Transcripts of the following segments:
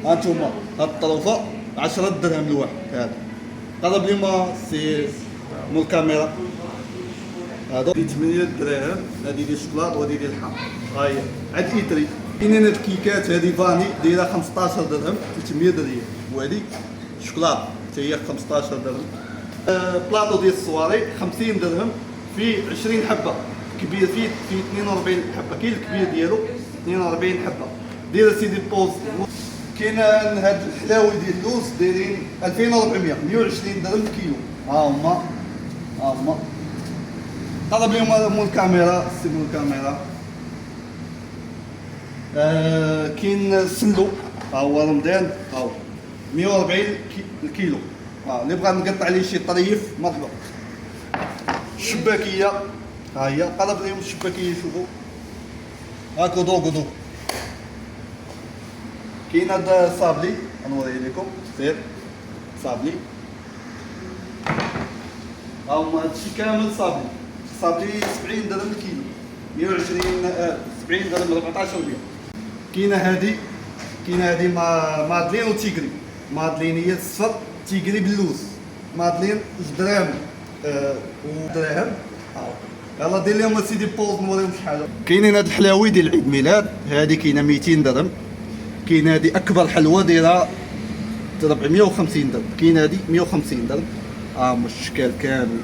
هانتوما هاد الطروفه 10 درهم الواحد. هذا قرب لي ما سي مول الكاميرا. هادو 8 دراهم. هادي ديال الشوكولات وهادي ديال الحامض. ها هي عاد ايتري. كاينين هاد الكيكات هادي فاني دايره 15 درهم 300 ريال، وهادي الشوكولات حتى هي 15 درهم. بلاطو ديال الصواري 50 درهم فيه 20 حبه، كبير فيه 42 حبه، كاين الكبير ديالو 42 حبه. داير سيدي البوز. كاين هاد الحلاوي ديال اللوز دايرين 2400 120 درهم كيلو. ها هما طلب لهم مول الكاميرا، سي مول الكاميرا. كاين السلو ها هو رمضان، ها هو 140 الكيلو. اللي بغى نقطع عليه شي طريف مرحبا. الشباكيه ها هي قلب لهم الشباكيه. شوفوا ها كودو. كاين هذا صابلي غنوريه لكم. سير صابلي. ها هما هادشي كامل صابلي 70 درهم الكيلو، 120 70 درهم 14 ريال. كاينه هادي مادلين وتيغري. مادلين هي الصفر، تيغري باللوز. مادلين 2 دراهم ودراهم. يلا دير لهم سيدي بوز نوريهم شحال. كاينين هاد الحلاوي ديال عيد ميلاد، هادي كاينه 200 درهم. كاين هادي اكبر حلوه دايره 450 درهم. كاين هادي 150 درهم. هما الشكال كامل.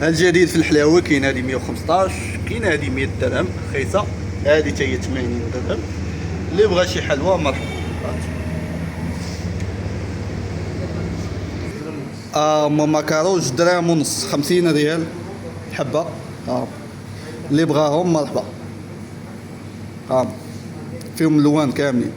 الجديد في الحلاوه كاين هادي 115، كاين هادي 100 درهم رخيصه، هادي حتى هي 80 درهم. اللي بغى شي حلوه مرحبا. ماكارو 2 دراهم ونص 50 ريال حبه. اللي بغاهم مرحبا. فيهم الوان كاملين.